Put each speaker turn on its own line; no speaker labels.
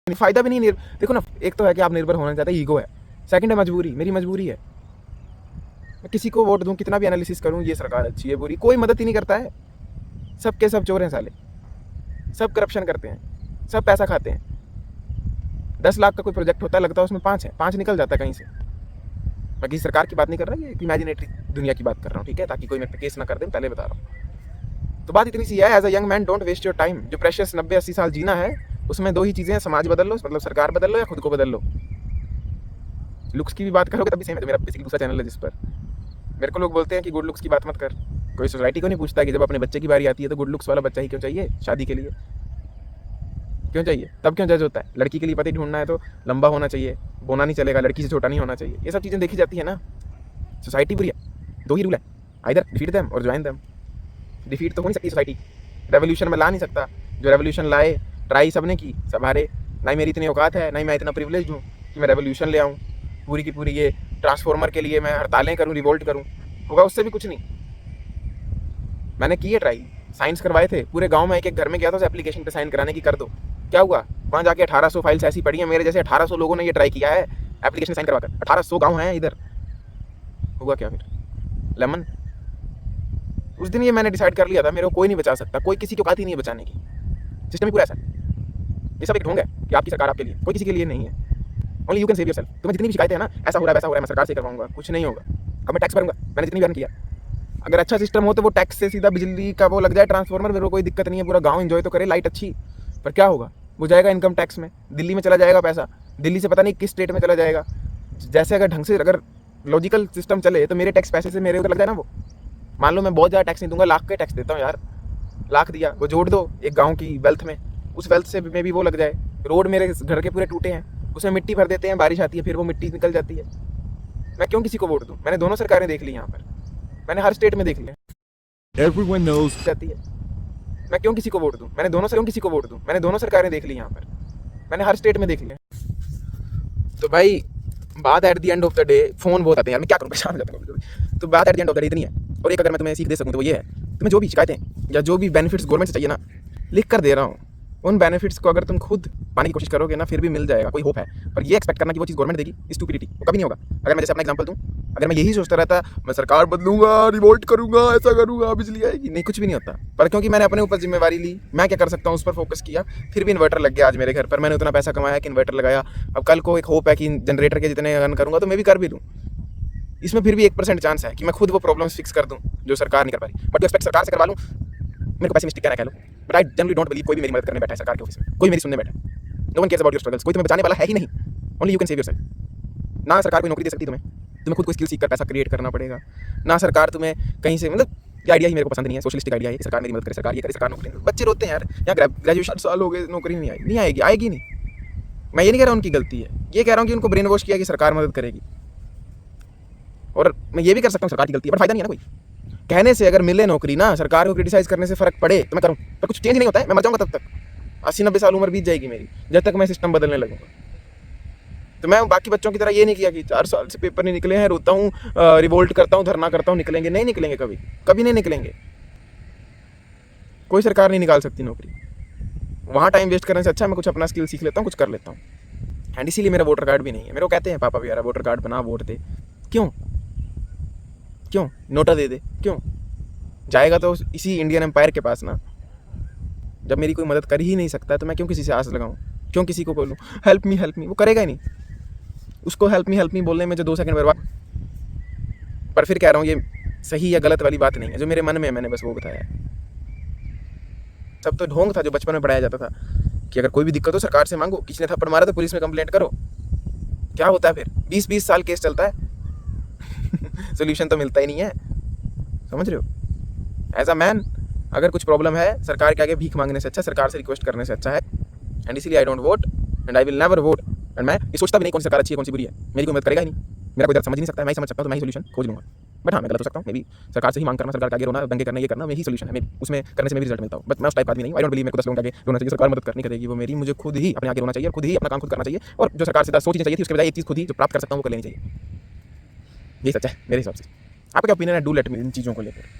फ़ायदा भी नहीं। देखो ना, एक तो है कि आप निर्भर होना चाहते हैं, ईगो है। सेकंड है मजबूरी, मेरी मजबूरी है। मैं किसी को वोट दूँ, कितना भी एनालिसिस करूँ, ये सरकार अच्छी है बुरी, कोई मदद ही नहीं करता है। सब के सब चोर हैं साले, सब करप्शन करते हैं, सब पैसा खाते हैं। 10 लाख का कोई प्रोजेक्ट होता है, लगता है उसमें 5 है, 5 निकल जाता है कहीं से। मैं किसी सरकार की बात नहीं कर रहा, ये इमेजिनेटरी दुनिया की बात कर रहा हूँ, ठीक है, ताकि कोई मेरे पे केस ना कर दे, पहले बता रहा हूँ। तो बात इतनी सी है, as a young man don't waste your time. जो प्रेशियस 90-80 साल जीना है, उसमें 2 ही चीज़ें हैं, समाज बदल लो, मतलब सरकार बदल लो या खुद को बदल लो। लुक्स की भी बात करोगे तभी सेम है। मेरा बेसिकली दूसरा चैनल है जिस पर मेरे को लोग बोलते हैं कि गुड लुक्स की बात मत कर। कोई सोसाइटी को नहीं पूछता कि जब अपने बच्चे की बारी आती है तो गुड लुक्स वाला बच्चा ही क्यों चाहिए शादी के लिए, क्यों चाहिए, तब क्यों जज होता है। लड़की के लिए पति ढूंढना है तो लंबा होना चाहिए, बोना नहीं चलेगा, लड़की से छोटा नहीं होना चाहिए, ये सब चीज़ें देखी जाती है ना। सोसाइटी बुरी है, 2 ही रूल है, आइदर डिफीट देम और ज्वाइन देम। डिफीट तो हो नहीं सकती सोसाइटी, रेवोल्यूशन में ला नहीं सकता। जो रेवोल्यूशन लाए, ट्राई सबने की, सब हारे। ना ही मेरी इतनी औकात है, ना ही मैं इतना प्रिविलेज हूँ कि मैं रेवोल्यूशन ले आऊँ पूरी की पूरी। ये ट्रांसफॉर्मर के लिए मैं हड़तालें करूँ, रिवोल्ट करूँ, होगा उससे भी कुछ नहीं। मैंने की है ट्राई, साइंस करवाए थे पूरे गांव में, एक एक घर में गया था उस एप्लीकेशन पे साइन कराने की, कर दो। क्या हुआ, वहाँ जाके 1800 फाइल्स ऐसी पड़ी हैं, मेरे जैसे 1800 लोगों ने ये ट्राई किया है एप्लीकेशन साइन करवाकर। 1800 गाँव हैं इधर, हुआ क्या फिर, लेमन। उस दिन ये मैंने डिसाइड कर लिया था, मेरे को कोई नहीं बचा सकता, कोई किसी की औकात ही नहीं है बचाने की। सिस्टम ही पूरा ऐसा है, ये सब एक ढोंग है कि आपकी सरकार आपके लिए, कोई किसी के लिए नहीं है। Only you can save yourself. तुम्हें जितनी भी शिकायतें हैं ना, ऐसा हो रहा है वैसा हो रहा है, मैं सरकार से करवाऊंगा, कुछ नहीं होगा। अब मैं टैक्स भरूंगा, मैंने जितनी भी अर्न किया। अगर अच्छा सिस्टम हो तो वो टैक्स से सीधा बिजली का वो लग जाए, ट्रांसफॉर्मर, मेरे को कोई दिक्कत नहीं है, पूरा गांव एंजॉय तो करे, लाइट अच्छी। पर क्या होगा, वो जाएगा इनकम टैक्स में, दिल्ली में चला जाएगा पैसा, दिल्ली से पता नहीं किस स्टेट में चला जाएगा। जैसे अगर ढंग से अगर लॉजिकल सिस्टम चले तो मेरे टैक्स पैसे से मेरे उधर लग जाए ना। वो मान लो मैं बहुत ज़्यादा टैक्स नहीं दूंगा, लाख का टैक्स देता हूँ यार, लाख दिया, वो जोड़ दो एक गाँव की वेल्थ में, उस वेल्थ से में भी वो लग जाए। रोड मेरे घर के पूरे टूटे हैं, उसमें मिट्टी भर देते हैं, बारिश आती है, फिर वो मिट्टी निकल जाती है। मैं क्यों किसी को वोट दूँ, मैंने दोनों सरकारें देख ली यहाँ पर, मैंने हर स्टेट में देख लिया।
Everyone knows
जाती है, मैं क्यों किसी को वोट दूं, मैंने दोनों, क्यों किसी को वोट दूं, मैंने दोनों सरकारें देख ली यहाँ पर, मैंने हर स्टेट में देख लिया। तो भाई बात at the end of the day, phone बहुत आते हैं यार, मैं क्या करूँ, परेशान हो जाता हूँ कभी। तो बात at the end of the day इतनी है। और एक अगर मैं तुम्हें सीख दे सकूँ तो वो ये है, तुम्हें जो भी शिकायतें या जो भी बेनिफिट्स गवर्नमेंट से चाहिए ना, लिख कर दे रहा हूँ। उन बेनिफिट्स को अगर तुम खुद पाने की कोशिश करोगे ना, फिर भी मिल जाएगा, कोई होप है। पर ये एक्सपेक्ट करना कि वो चीज़ गवर्नमेंट देगी, स्टूपिडिटी, वो कभी नहीं होगा। अगर मैं जैसे अपना एग्जांपल दूं, अगर मैं यही सोचता रहता मैं सरकार बदलूंगा, रिवोल्ट करूंगा, ऐसा करूंगा, बिजली आएगी, नहीं, कुछ भी नहीं होता। पर क्योंकि मैंने अपने ऊपर जिम्मेवारी ली, मैं क्या कर सकता हूँ उस पर फोकस किया, फिर भी इन्वर्टर लग गया आज मेरे घर पर। मैंने उतना पैसा कमाया कि इन्वर्टर लगाया। अब कल को एक होप है कि जनरेटर के जितने अर्न करूंगा तो मैं भी कर भी दूँ। इसमें फिर भी 1% चांस है कि मैं खुद वो प्रॉब्लम्स फिक्स कर दूँ जो सरकार नहीं कर पा रही। बट एक्सपेक्ट सरकार से करवा लूँ, मेरे को पेसिमिस्टिक कहना कह लो, but I generally don't believe कोई भी मेरी मदद करने बैठा है सरकार के ऑफिस में, कोई मेरी सुनने बैठा है। No one cares about your struggles, कोई तुम्हें बचाने वाला है ही नहीं। Only you can save yourself. ना सरकार कोई नौकरी दे सकती तुम्हें खुद कोई स्किल सीख कर पैसा क्रिएट करना पड़ेगा। ना सरकार तुम्हें कहीं से, मतलब ये आइडिया ही मेरे को पसंद नहीं है, सोशलिस्टिक आइडिया है कि सरकार मेरी मदद करे, सरकार ये करे, सरकार नौकरी दे। बच्चे रोते हैं यार, यहाँ ग्रेजुएशन साल हो गए, नौकरी नहीं आई, नहीं आएगी, आएगी नहीं। मैं ये नहीं कह रहा उनकी गलती है, ये कह रहा हूँ कि उनको ब्रेन वॉश किया कि सरकार मदद करेगी। और मैं ये भी कर सकता हूँ सरकार की गलती है, बट फायदा नहीं है ना कोई। कहने से अगर मिले नौकरी ना, सरकार को क्रिटिसाइज करने से फर्क पड़े तो मैं करूँ, पर कुछ चेंज नहीं होता है, मैं मर जाऊंगा तब तक। 80-90 साल उम्र बीत जाएगी मेरी जब तक मैं सिस्टम बदलने लगूंगा। तो मैं बाकी बच्चों की तरह ये नहीं किया कि 4 साल से पेपर नहीं निकले हैं, रोता हूँ, रिवोल्ट करता हूँ, धरना करता हूँ, निकलेंगे नहीं, निकलेंगे कभी, कभी नहीं निकलेंगे। कोई सरकार नहीं निकाल सकती नौकरी। वहाँ टाइम वेस्ट करने से अच्छा मैं कुछ अपना स्किल सीख लेता हूँ, कुछ कर लेता हूँ। एंड इसीलिए मेरा वोटर कार्ड भी नहीं है। मेरे को कहते हैं पापा भी यार वोटर कार्ड बना, वोट दे। क्यों, क्यों नोटा दे दे, क्यों जाएगा तो इसी इंडियन एम्पायर के पास ना। जब मेरी कोई मदद कर ही नहीं सकता तो मैं क्यों किसी से आस लगाऊं, क्यों किसी को बोलूं हेल्प मी, वो करेगा ही नहीं। उसको हेल्प मी बोलने में जो 2 सेकंड बर्बाद। पर फिर कह रहा हूँ ये सही या गलत वाली बात नहीं है, जो मेरे मन में है मैंने बस वो बताया है। सब तो ढोंग था जो बचपन में पढ़ाया जाता था कि अगर कोई भी दिक्कत हो सरकार से मांगो, किसी ने थप्पड़ मारा तो पुलिस में कंप्लेंट करो। क्या होता है फिर, 20-20 साल केस चलता है सोल्यूशन तो मिलता ही नहीं है, समझ रहे हो। एज अ मैन अगर कुछ प्रॉब्लम है, सरकार के आगे भीख मांगने से अच्छा, सरकार से रिक्वेस्ट करने से अच्छा है। एंड इसीलिए I don't vote and I will never vote. And मैं ये सोचता भी नहीं कौन सी सरकार अच्छी है कौन सी बुरी है, मेरी कोई मदद करेगा ही नहीं, मेरा कोई दर्द समझ नहीं सकता है, मैं ही समझ सकता हूँ तो मैं ही सोल्यूशन खोज लूँगा। बट हाँ मैं गलत हो सकता हूँ, मे भी सरकार से ही मांग करना, सरकार के आगे रोना, दंगे करना, ये करना यही सोल्यूशन है, मे उसमें करने से मैं भी रिजल्ट मिलता हूँ। बट मैं उस टाइप आदमी नहीं हूँ। आई डोंट बिलीव मेरे को 10 लोगों के आगे रोना चाहिए, सरकार मदद करनी करेगी वो मेरी, मुझे खुद ही अपने आगे रोना चाहिए, खुद ही अपना काम खुद करना चाहिए। और जो सरकार से 10 चीज़ें चाहिए थी उसके बजाय एक चीज़ खुद ही जो प्राप्त कर सकता हूँ वो कर लेनी चाहिए। यही सच है मेरे हिसाब से। आपका क्या ओपिनियन है, डू लेट मी इन चीज़ों को लेकर।